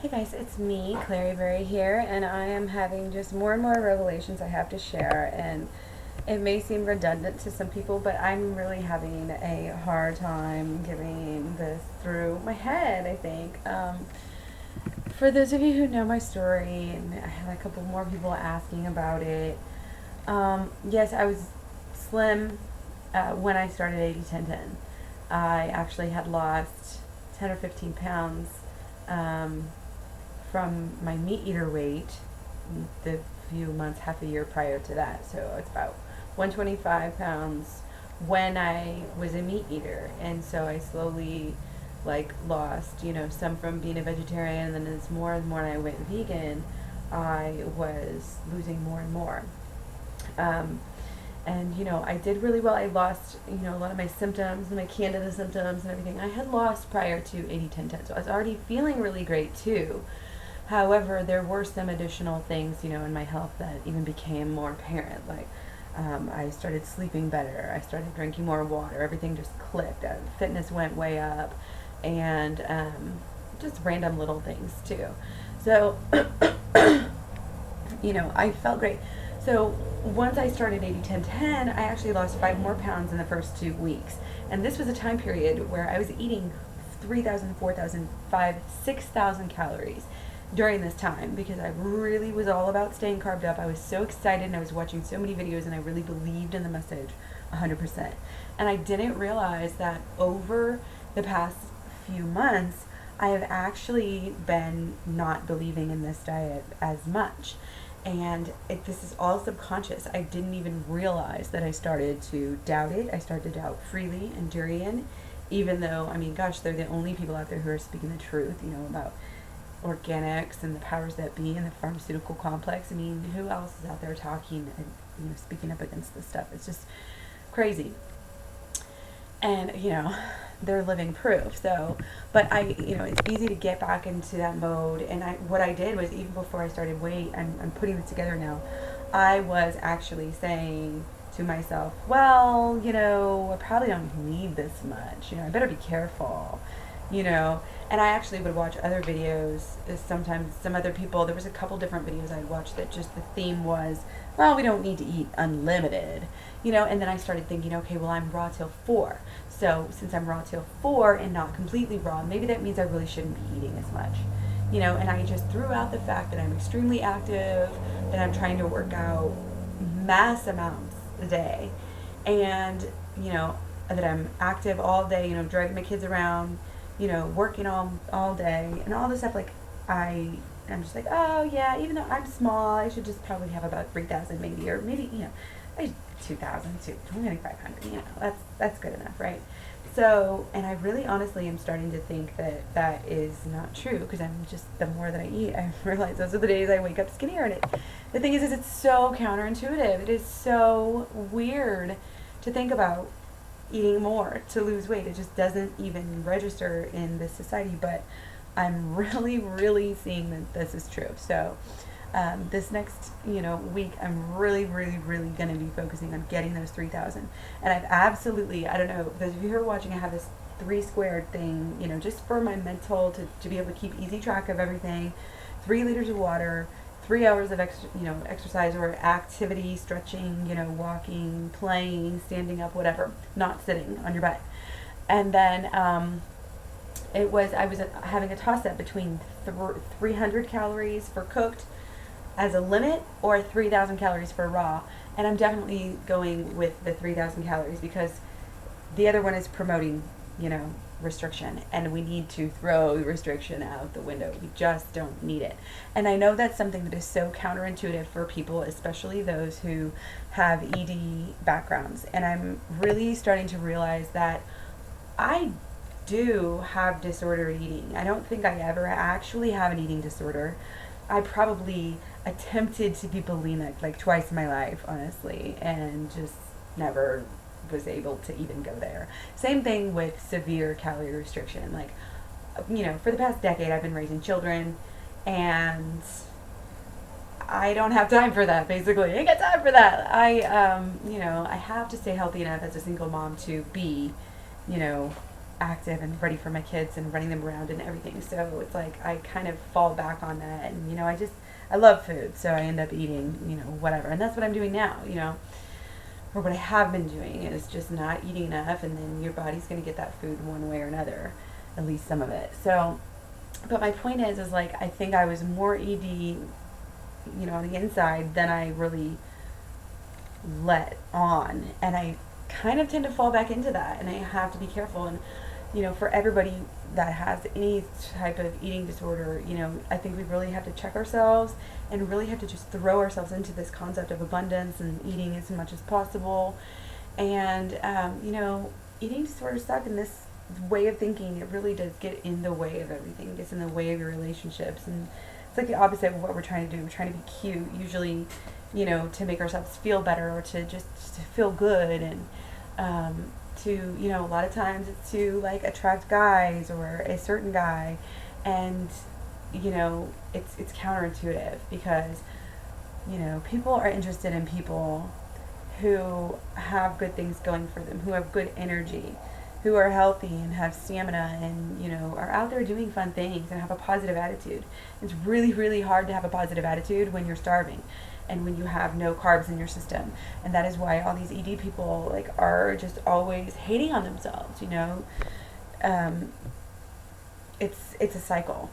Hey guys, it's me, Clary Berry here, and I am having just more and more revelations I have to share. And it may seem redundant to some people, but I'm really having a hard time getting this through my head, I think. For those of you who know my story, and I had a couple more people asking about it, yes, I was slim when I started 80-10-10. I actually had lost 10 or 15 pounds. Um, from my meat eater weight the few months, half a year prior to that. So it's about 125 pounds when I was a meat eater. And so I slowly lost, some from being a vegetarian, and then as more and more I went vegan, I was losing more and more. Um, and I did really well. I lost a lot of my symptoms, my candida symptoms and everything I had lost prior to 80-10-10. So I was already feeling really great too. However, there were some additional things, in my health that even became more apparent. I started sleeping better. I started drinking more water. Everything just clicked. Fitness went way up, and just random little things too. So, I felt great. So once I started 80-10-10, I actually lost 5 more pounds in the first 2 weeks. And this was a time period where I was eating 3,000, 4,000, 6,000 calories during this time, because I really was all about staying carved up. I was so excited, and I was watching so many videos, and I really believed in the message 100%. And I didn't realize that over the past few months, I have actually been not believing in this diet as much. And this is all subconscious. I didn't even realize that I started to doubt it. I started to doubt Freely and Durian, even though, I mean, gosh, they're the only people out there who are speaking the truth, about organics and the powers that be and the pharmaceutical complex. I mean, who else is out there talking and, speaking up against this stuff? It's just crazy. And, they're living proof. So, but it's easy to get back into that mode. And what I did was, even before I started weight, I'm putting this together now, I was actually saying to myself, well, I probably don't need this much. I better be careful, And I actually would watch other videos, sometimes some other people. There was a couple different videos I'd watch that just the theme was, well, we don't need to eat unlimited, And then I started thinking, okay, well, I'm raw till 4. So since I'm raw till 4 and not completely raw, maybe that means I really shouldn't be eating as much, And I just threw out the fact that I'm extremely active, that I'm trying to work out mass amounts a day, and, that I'm active all day, dragging my kids around, working all day and all this stuff. I'm just like, oh yeah, even though I'm small, I should just probably have about 3,000 maybe, or maybe, I 2,000 to 2,500, that's good enough, right? So, and I really honestly am starting to think that that is not true, because I'm just, the more that I eat, I realize those are the days I wake up skinnier. And the thing is it's so counterintuitive. It is so weird to think about eating more to lose weight. It just doesn't even register in this society, but I'm really, really seeing that this is true. So this next, week, I'm really, really, really going to be focusing on getting those 3,000. And I've absolutely, I don't know, those of you who are watching, I have this 3 squared thing, just for my mental, to be able to keep easy track of everything. 3 liters of water, 3 hours of exercise or activity, stretching, walking, playing, standing up, whatever, not sitting on your butt. And then I was having a toss up between 300 calories for cooked as a limit, or 3,000 calories for raw. And I'm definitely going with the 3,000 calories, because the other one is promoting, restriction, and we need to throw restriction out the window. We just don't need it. And I know that's something that is so counterintuitive for people, especially those who have ED backgrounds. And I'm really starting to realize that I do have disordered eating. I don't think I ever actually have an eating disorder. I probably attempted to be bulimic like twice in my life, honestly, and just never was able to even go there. Same thing with severe calorie restriction. For the past decade, I've been raising children, and I don't have time for that, basically. I ain't got time for that. I have to stay healthy enough as a single mom to be, you know, active and ready for my kids and running them around and everything. So it's like I kind of fall back on that, and I love food, so I end up eating whatever, and that's what I'm doing now. Or what I have been doing is just not eating enough, and then your body's going to get that food one way or another, at least some of it. So, but my point is like I think I was more ED, on the inside than I really let on, and I kind of tend to fall back into that, and I have to be careful. And for everybody that has any type of eating disorder, I think we really have to check ourselves and really have to just throw ourselves into this concept of abundance and eating as much as possible. And eating disorders suck, and this way of thinking, it really does get in the way of everything. It gets in the way of your relationships, and it's like the opposite of what we're trying to do. We're trying to be cute, usually, to make ourselves feel better, or to feel good, and a lot of times it's to like attract guys or a certain guy, and it's counterintuitive because people are interested in people who have good things going for them, who have good energy, who are healthy and have stamina, and are out there doing fun things and have a positive attitude. It's really, really hard to have a positive attitude when you're starving and when you have no carbs in your system. And that is why all these ED people are just always hating on themselves. It's a cycle.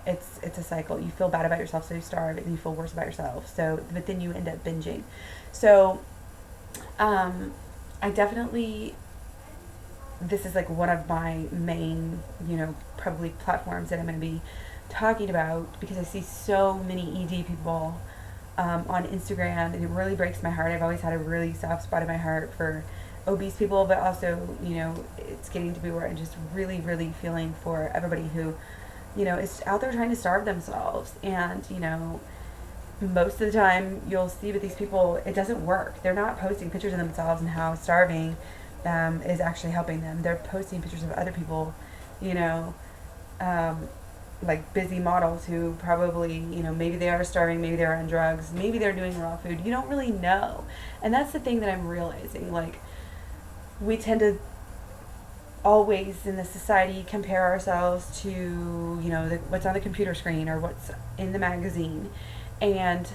It's a cycle. You feel bad about yourself, so you starve, and you feel worse about yourself. So, but then you end up binging. So, I definitely, this is one of my main, probably platforms that I'm going to be talking about, because I see so many ED people on Instagram, and it really breaks my heart. I've always had a really soft spot in my heart for obese people, but also, it's getting to be where I'm just really, really feeling for everybody who, is out there trying to starve themselves. And, most of the time you'll see with these people, it doesn't work. They're not posting pictures of themselves and how starving is actually helping them. They're posting pictures of other people, like busy models who probably, maybe they are starving, maybe they're on drugs, maybe they're doing raw food. You don't really know. And that's the thing that I'm realizing. We tend to always in the society compare ourselves to, what's on the computer screen or what's in the magazine. And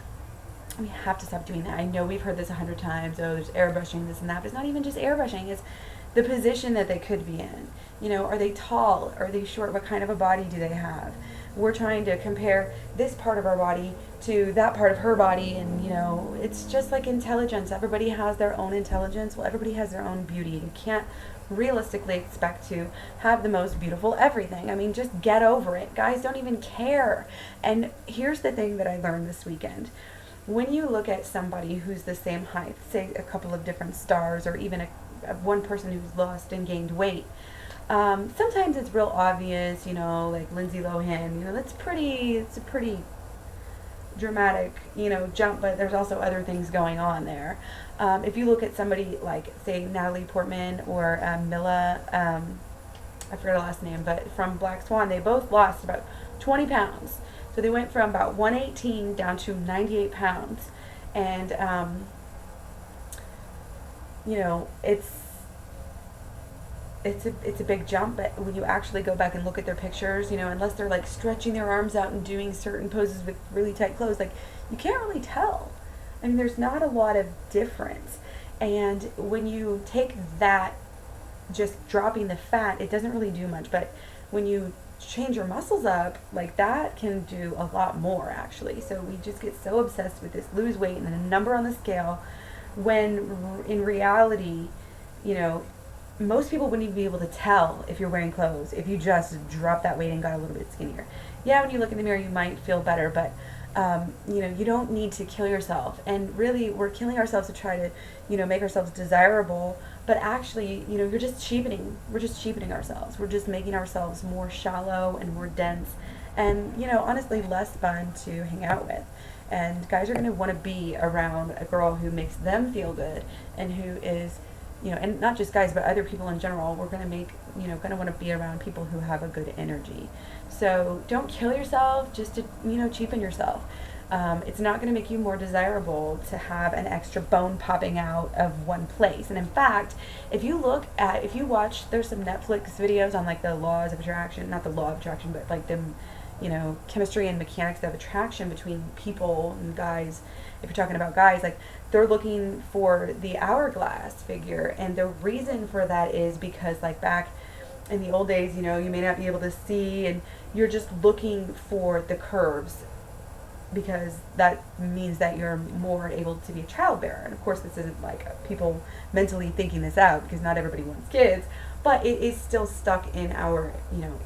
we have to stop doing that. I know we've heard this 100 times. Oh, there's airbrushing, this and that. But it's not even just airbrushing. It's the position that they could be in. Are they tall? Are they short? What kind of a body do they have? We're trying to compare this part of our body to that part of her body. And, it's just like intelligence. Everybody has their own intelligence. Well, everybody has their own beauty. You can't realistically expect to have the most beautiful everything. I mean, just get over it. Guys don't even care. And here's the thing that I learned this weekend. When you look at somebody who's the same height, say a couple of different stars, or even one person who's lost and gained weight, sometimes it's real obvious, like Lindsay Lohan, it's a pretty dramatic, jump, but there's also other things going on there. If you look at somebody like, say, Natalie Portman or Mila, I forgot her last name, but from Black Swan, they both lost about 20 pounds. So they went from about 118 down to 98 pounds. And, it's a big jump, but when you actually go back and look at their pictures, unless they're stretching their arms out and doing certain poses with really tight clothes, you can't really tell. I mean, there's not a lot of difference. And when you take that, just dropping the fat, it doesn't really do much. But when you change your muscles up, that can do a lot more, actually. So we just get so obsessed with this lose weight and then a number on the scale, when in reality, most people wouldn't even be able to tell if you're wearing clothes if you just dropped that weight and got a little bit skinnier. Yeah, when you look in the mirror, you might feel better, but you don't need to kill yourself. And really, we're killing ourselves to try to, make ourselves desirable. But actually, you're just cheapening. We're just cheapening ourselves. We're just making ourselves more shallow and more dense, and honestly, less fun to hang out with. And guys are going to want to be around a girl who makes them feel good and who is, and not just guys, but other people in general. We're going to going to want to be around people who have a good energy. So don't kill yourself just to, cheapen yourself. It's not going to make you more desirable to have an extra bone popping out of one place. And in fact, if you watch, there's some Netflix videos on like the laws of attraction, not the law of attraction, but like the, chemistry and mechanics of attraction between people and guys. If you're talking about guys, like they're looking for the hourglass figure. And the reason for that is because like back in the old days, you may not be able to see, and you're just looking for the curves, because that means that you're more able to be a child bearer. And of course, this isn't like people mentally thinking this out, because not everybody wants kids, but it is still stuck in our,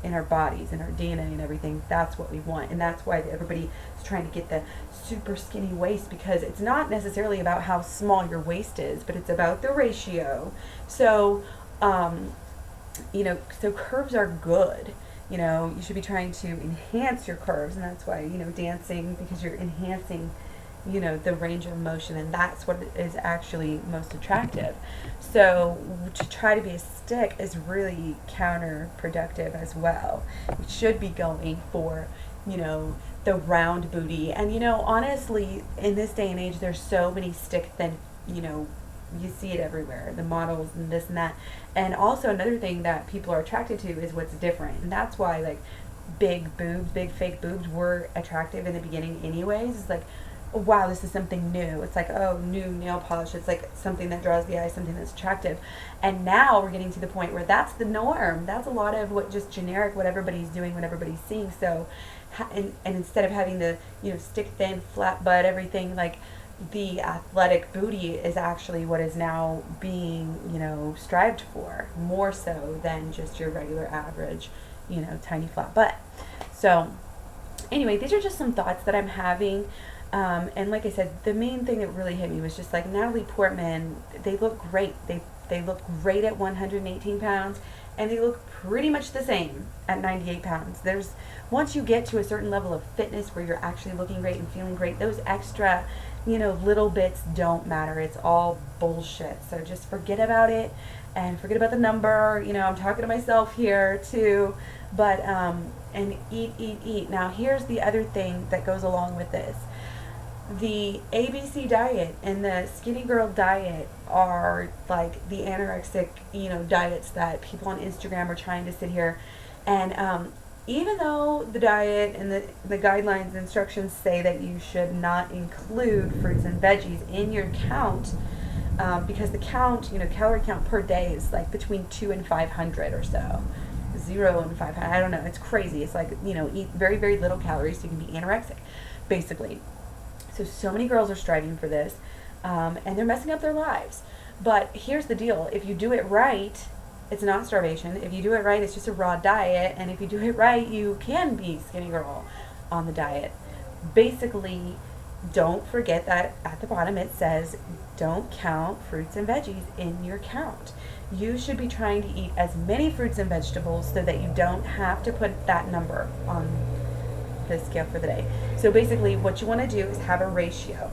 in our bodies, in our DNA and everything. That's what we want. And that's why everybody is trying to get the super skinny waist, because it's not necessarily about how small your waist is, but it's about the ratio. So, so curves are good. You should be trying to enhance your curves, and that's why, dancing, because you're enhancing, the range of motion, and that's what is actually most attractive. So to try to be a stick is really counterproductive as well. You should be going for, the round booty. And, honestly, in this day and age, there's so many stick thin, you see it everywhere, the models and this and that. And also another thing that people are attracted to is what's different. And that's why like big boobs, big fake boobs were attractive in the beginning anyways. It's like, oh, wow, this is something new. It's like, oh, new nail polish. It's like something that draws the eye, something that's attractive. And now we're getting to the point where that's the norm. That's a lot of what just generic, what everybody's doing, what everybody's seeing. So, and instead of having the, stick thin, flat butt, everything, like, the athletic booty is actually what is now being, strived for, more so than just your regular average, tiny flat butt. So anyway, these are just some thoughts that I'm having. And like I said, the main thing that really hit me was just like Natalie Portman, they look great. They look great at 118 pounds, and they look pretty much the same at 98 pounds. Once you get to a certain level of fitness where you're actually looking great and feeling great, those extra little bits don't matter. It's all bullshit. So just forget about it and forget about the number. I'm talking to myself here too, but, and eat. Now here's the other thing that goes along with this. The ABC diet and the skinny girl diet are like the anorexic, diets that people on Instagram are trying to sit here and, even though the diet and the guidelines and instructions say that you should not include fruits and veggies in your count, because the count, calorie count per day is like between 200 and 500 or so. 0 and 500, I don't know, it's crazy. It's like, eat very, very little calories so you can be anorexic, basically. So many girls are striving for this, and they're messing up their lives. But here's the deal. If you do it right, it's not starvation. If you do it right, it's just a raw diet. And if you do it right, you can be skinny girl on the diet. Basically, don't forget that at the bottom it says, don't count fruits and veggies in your count. You should be trying to eat as many fruits and vegetables so that you don't have to put that number on the scale for the day. So basically, what you want to do is have a ratio.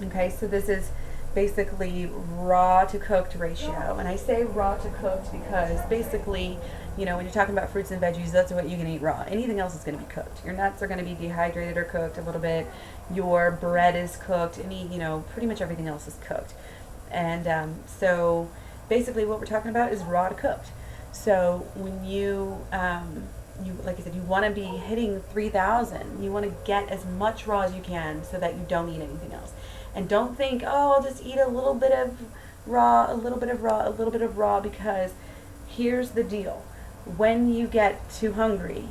Okay, so this is basically raw to cooked ratio. And I say raw to cooked because basically, when you're talking about fruits and veggies, that's what you can eat raw. Anything else is going to be cooked. Your nuts are going to be dehydrated or cooked a little bit. Your bread is cooked. Pretty much everything else is cooked. And so basically what we're talking about is raw to cooked. So when you like I said, you want to be hitting 3,000. You want to get as much raw as you can so that you don't eat anything else. And don't think, oh, I'll just eat a little bit of raw, a little bit of raw, a little bit of raw, because here's the deal. When you get too hungry,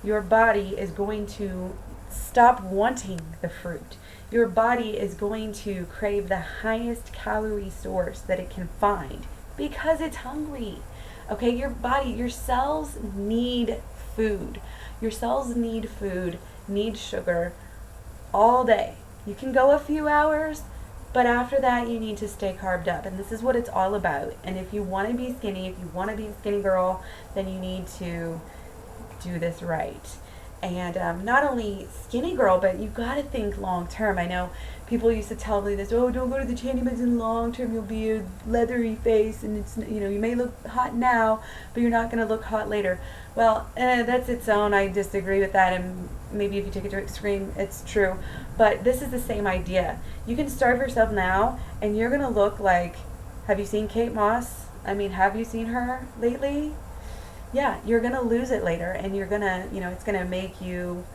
your body is going to stop wanting the fruit. Your body is going to crave the highest calorie source that it can find because it's hungry. Okay, your cells need food. Your cells need food, need sugar all day. You can go a few hours, but after that you need to stay carved up. And this is what it's all about. And if you want to be skinny, if you want to be a skinny girl, then you need to do this right. And not only skinny girl, but you got to think long term. I know people used to tell me this, oh, don't go to the tanning beds in the long term, you'll be a leathery face, and it's, you know, you may look hot now, but you're not going to look hot later. Well, that's its own. I disagree with that, and maybe if you take it to extreme, it's true. But this is the same idea. You can starve yourself now, and you're going to look like, have you seen Kate Moss? I mean, have you seen her lately? Yeah, you're going to lose it later, and you're going to, you know, it's going to make you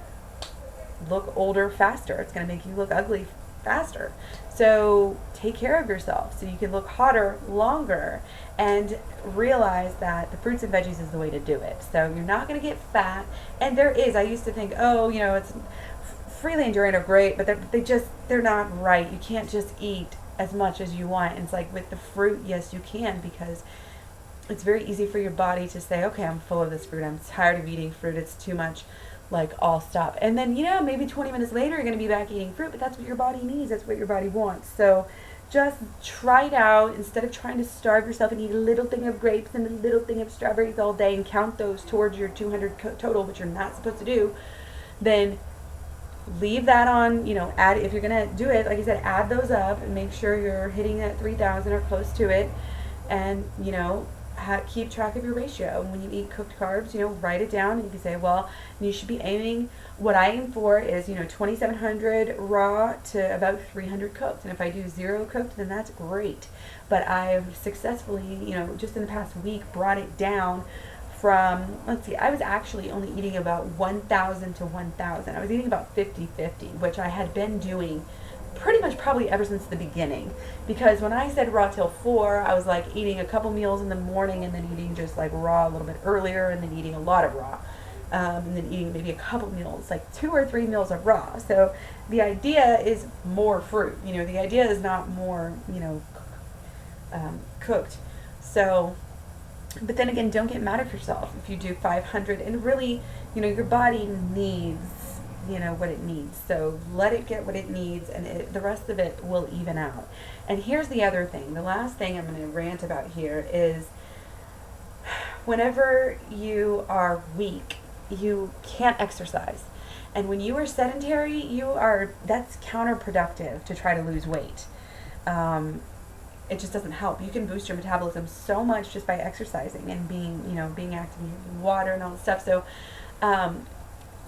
look older faster. It's going to make you look ugly faster. So take care of yourself so you can look hotter longer, and realize that the fruits and veggies is the way to do it. So you're not going to get fat. And there is, I used to think, oh, you know, it's Freeland Durant are great, but they're not right. You can't just eat as much as you want. And it's like with the fruit, yes, you can, because it's very easy for your body to say, okay, I'm full of this fruit. I'm tired of eating fruit. It's too much. Like, I'll stop. And then, you know, maybe 20 minutes later, you're going to be back eating fruit, but that's what your body needs. That's what your body wants. So just try it out. Instead of trying to starve yourself and eat a little thing of grapes and a little thing of strawberries all day and count those towards your 200 total, which you're not supposed to do, then leave that on, you know, add, if you're going to do it, like I said, add those up and make sure you're hitting that 3,000 or close to it. And, you know, keep track of your ratio. When you eat cooked carbs, you know, write it down, and you can say, well, you should be aiming, what I aim for is, you know, 2,700 raw to about 300 cooked. And if I do 0 cooked, then that's great. But I've successfully, you know, just in the past week, brought it down from, let's see, I was actually only eating about 1,000 to 1,000. I was eating about 50-50, which I had been doing pretty much probably ever since the beginning. Because when I said raw till 4, I was like eating a couple meals in the morning and then eating just like raw a little bit earlier, and then eating a lot of raw. And then eating maybe a couple meals, like 2 or 3 meals of raw. So the idea is more fruit. You know, the idea is not more, you know, cooked. So, but then again, don't get mad at yourself if you do 500. And really, you know, your body needs, you know, what it needs. So let it get what it needs, and the rest of it will even out. And here's the other thing. The last thing I'm going to rant about here is whenever you are weak, you can't exercise. And when you are sedentary, that's counterproductive to try to lose weight. It just doesn't help. You can boost your metabolism so much just by exercising and being active, in water and all that stuff. So,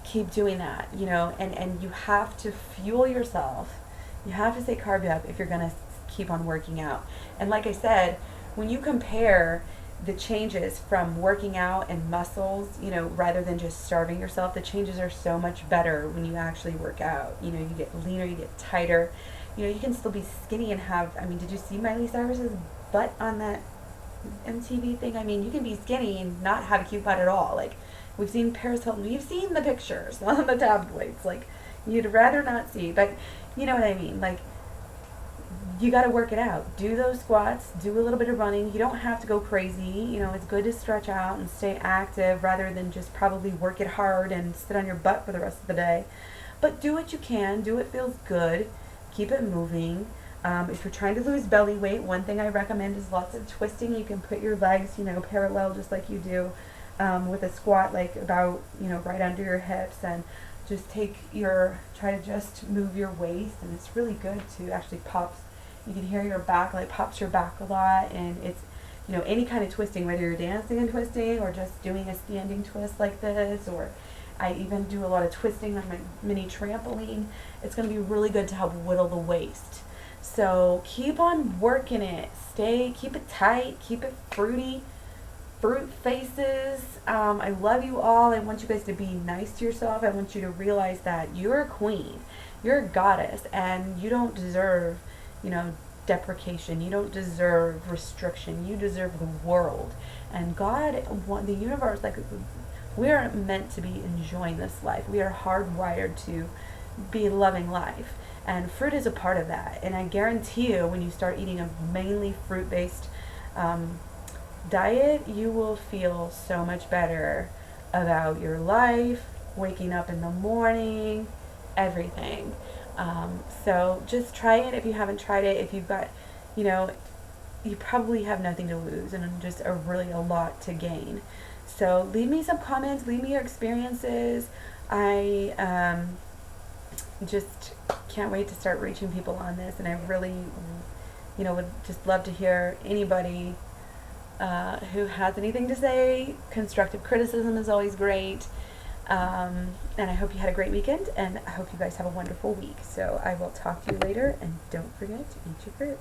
keep doing that, you know, and you have to fuel yourself. You have to stay carb up if you're going to keep on working out. And like I said, when you compare the changes from working out and muscles, you know, rather than just starving yourself, the changes are so much better when you actually work out. You know, you get leaner, you get tighter. You know, you can still be skinny and have, I mean, did you see Miley Cyrus's butt on that MTV thing? I mean, you can be skinny and not have a cute butt at all. Like, we've seen Paris Hilton. We've seen the pictures on the tabloids. Like, you'd rather not see. But you know what I mean. Like, you got to work it out. Do those squats. Do a little bit of running. You don't have to go crazy. You know, it's good to stretch out and stay active rather than just probably work it hard and sit on your butt for the rest of the day. But do what you can. Do what feels good. Keep it moving. If you're trying to lose belly weight, one thing I recommend is lots of twisting. You can put your legs, you know, parallel just like you do with a squat, like about, you know, right under your hips, and just try to just move your waist, and it's really good to actually pops. You can hear your back, like pops your back a lot, and it's, you know, any kind of twisting, whether you're dancing and twisting or just doing a standing twist like this, or I even do a lot of twisting on my mini trampoline. It's going to be really good to help whittle the waist. So keep on working it. Keep it tight, keep it fruity. Fruit faces. I love you all. I want you guys to be nice to yourself. I want you to realize that you're a queen. You're a goddess, and you don't deserve, you know, deprecation. You don't deserve restriction. You deserve the world. And God, the universe, like, we are meant to be enjoying this life. We are hardwired to be loving life. And fruit is a part of that. And I guarantee you, when you start eating a mainly fruit-based diet, you will feel so much better about your life, waking up in the morning, everything. So just try it if you haven't tried it. If you've got, you know, you probably have nothing to lose and just really a lot to gain. So leave me some comments, leave me your experiences. just can't wait to start reaching people on this, and I really, would just love to hear anybody who has anything to say. Constructive criticism is always great. And I hope you had a great weekend, and I hope you guys have a wonderful week. So I will talk to you later, and don't forget to eat your fruit.